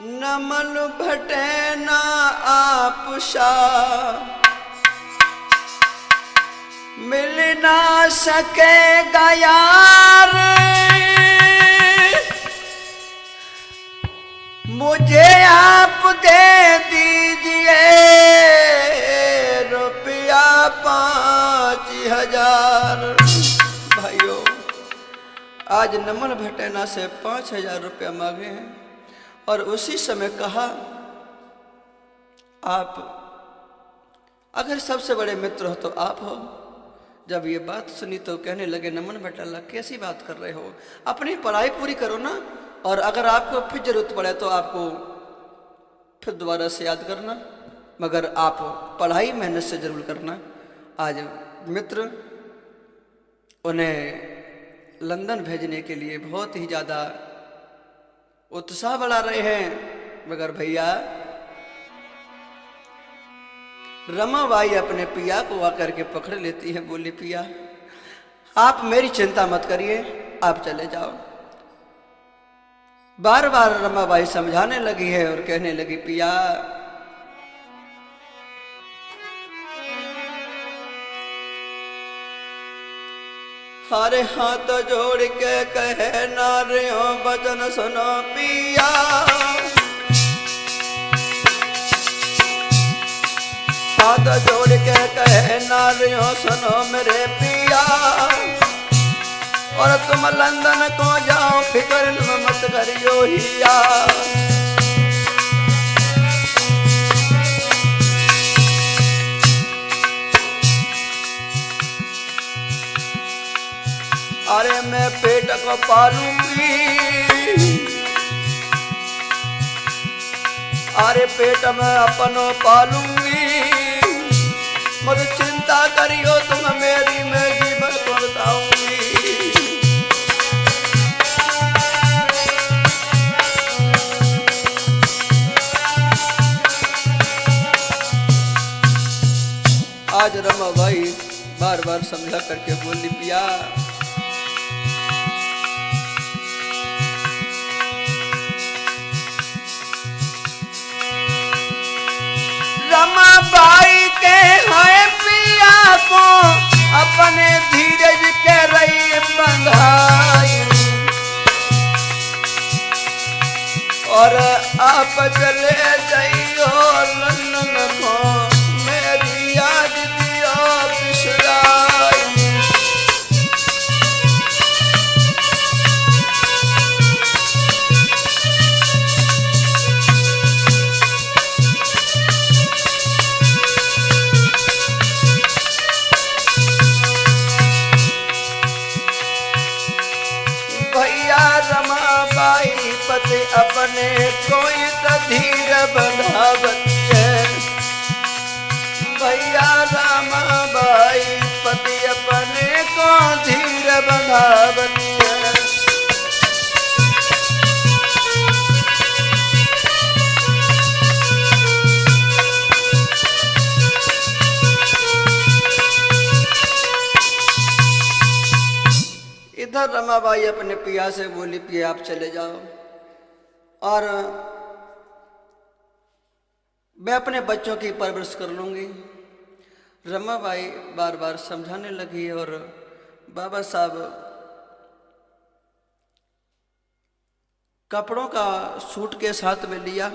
नमन भटे ना आप शाह, मिल ना सकेगा यार, मुझे आप दे दीजिए रुपया 5000। भाइयों, आज नमन भटेना से 5000 रुपया मांगे हैं और उसी समय कहा, आप अगर सबसे बड़े मित्र हो तो आप हो। जब ये बात सुनी तो कहने लगे, नमन भटेला कैसी बात कर रहे हो, अपनी पढ़ाई पूरी करो ना, और अगर आपको फिर जरूरत पड़े तो आपको फिर दोबारा से याद करना, मगर आप पढ़ाई मेहनत से जरूर करना। आज मित्र उन्हें लंदन भेजने के लिए बहुत ही ज़्यादा उत्साह बढ़ा रहे हैं, मगर भैया रमाबाई अपने पिया को आकर के पकड़ लेती है, बोली पिया आप मेरी चिंता मत करिए, आप चले जाओ। बार बार रमाबाई समझाने लगी है और कहने लगी, पिया हरे हाथ जोड़ के कहे नारियों वचन सुनो पिया, हाथ जोड़ के कहे नारियों सुनो मेरे पिया, और तुम लंदन को जाओ फिक्र मत करियो हिया। अरे मैं पेट को पालूंगी, अरे पेट में अपनो पालूंगी, मत चिंता करियो तुम मेरी, मैं जीवन को बताऊंगी। आज रमाबाई बार बार समझा करके बोली, पिया रमाबाई के है पिया को अपने धीरज के रही बंधाई, और आप चले जाइयो लंदन को मेरी याद दियो बिसराई। रमाबाई पति अपने कोई तो धीर बंधावती है, भैया रमाबाई पति अपने को धीर बंधावती है। इधर रमाबाई अपने पिया से बोली, पिया आप चले जाओ और मैं अपने बच्चों की परवरिश कर लूंगी। रमाबाई बार बार समझाने लगी और बाबा साहब कपड़ों का सूट के साथ में लिया,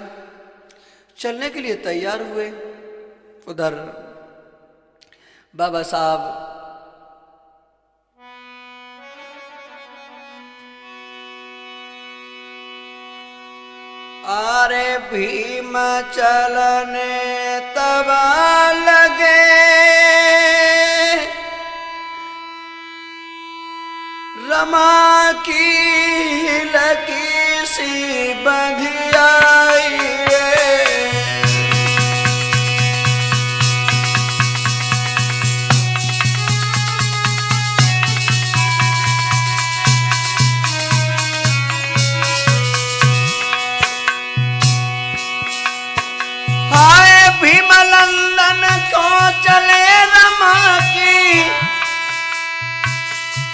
चलने के लिए तैयार हुए। उधर बाबा साहब अरे भीम चलने तब लगे, रमा की लकी सी बंधियाई, भीम लंदन को चले रमा की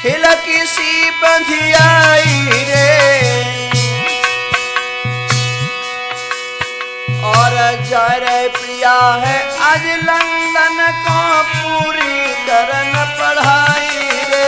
हिलकी सी बंधियाई रे, जा रे पिया है आज लंदन को पूरी करन पढ़ाई रे।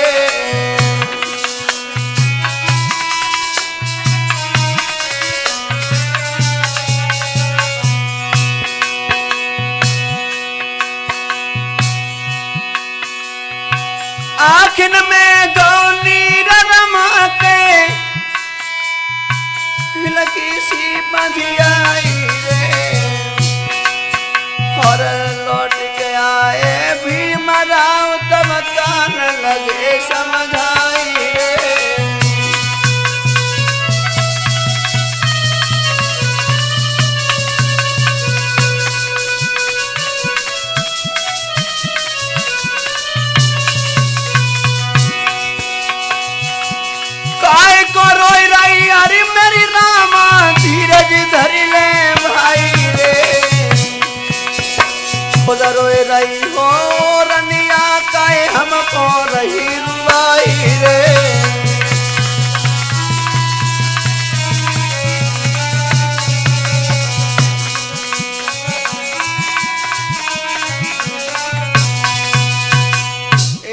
आखिर में गौनी रमा के लकी सी बंधियाई रे और लौट के आए भी मराओ तब कान लगे समझाई रे। काय को रोई रही अरे मेरी रामा धीरज धरी ले भाई रे। खुद रोए रही हो रनिया काय हमको रही रुवाई रे।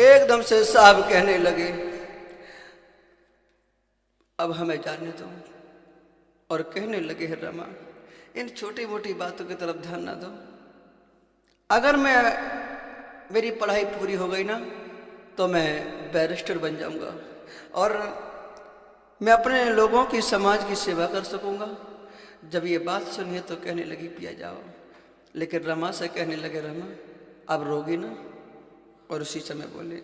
एकदम से साहब कहने लगे अब हमें जाने दो और कहने लगे है रमा इन छोटी मोटी बातों की तरफ ध्यान ना दो। अगर मेरी पढ़ाई पूरी हो गई ना तो मैं बैरिस्टर बन जाऊंगा और मैं अपने लोगों की समाज की सेवा कर सकूंगा। जब ये बात सुनिए तो कहने लगी पिया जाओ, लेकिन रमा से कहने लगे रमा अब रोगी ना। और उसी समय बोले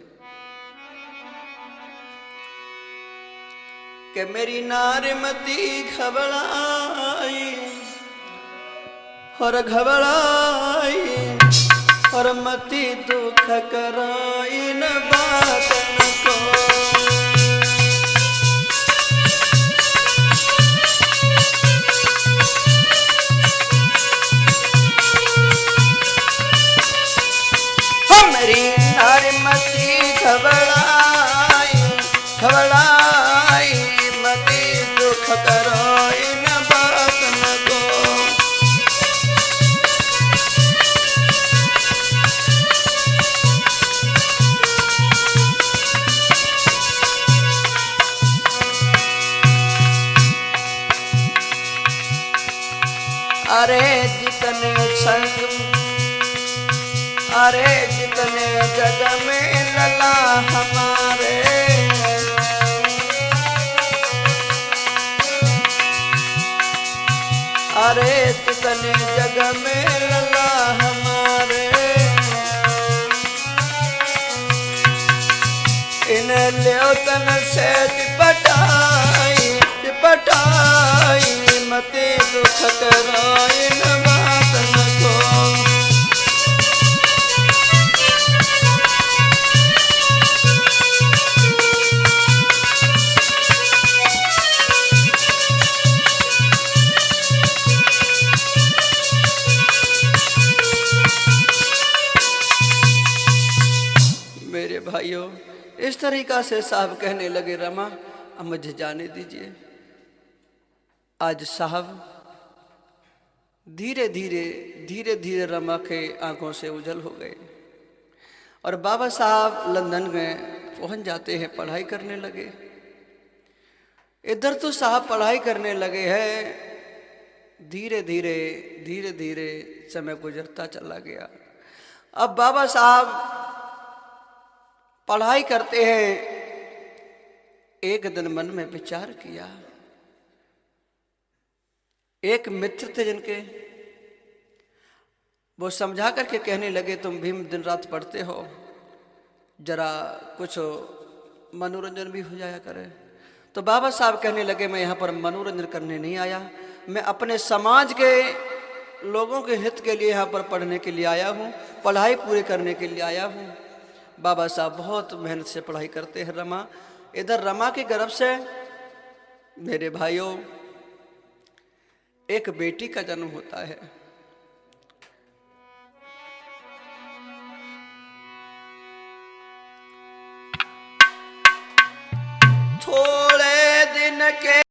कि मेरी नारीमती घबराई और घबराई और मती दुख कराई न बात को। मेरी नारीमती घबराई घबराई मती दुख कराई न बात को। अरे जितने संग अरे जितने जग में लला हमारे अरे जितने जग में लला हमारे इन्हें ले तन से चिपटाई चिपटाई मते दुख कराई न बातन को। मेरे भाइयों इस तरीका से साहब कहने लगे रमा अब मुझे जाने दीजिए। आज साहब धीरे धीरे रमा के आंखों से उजल हो गए और बाबा साहब लंदन में पहुंच जाते हैं, पढ़ाई करने लगे। इधर तो साहब पढ़ाई करने लगे हैं, धीरे धीरे समय गुजरता चला गया। अब बाबा साहब पढ़ाई करते हैं। एक दिन मन में विचार किया, एक मित्र थे जिनके, वो समझा करके कहने लगे तुम भीम दिन रात पढ़ते हो, जरा कुछ मनोरंजन भी हो जाया करे। तो बाबा साहब कहने लगे मैं यहाँ पर मनोरंजन करने नहीं आया, मैं अपने समाज के लोगों के हित के लिए यहाँ पर पढ़ने के लिए आया हूँ, पढ़ाई पूरी करने के लिए आया हूँ। बाबा साहब बहुत मेहनत से पढ़ाई करते हैं। इधर रमा के गर्भ से मेरे भाइयों एक बेटी का जन्म होता है। थोड़े दिन के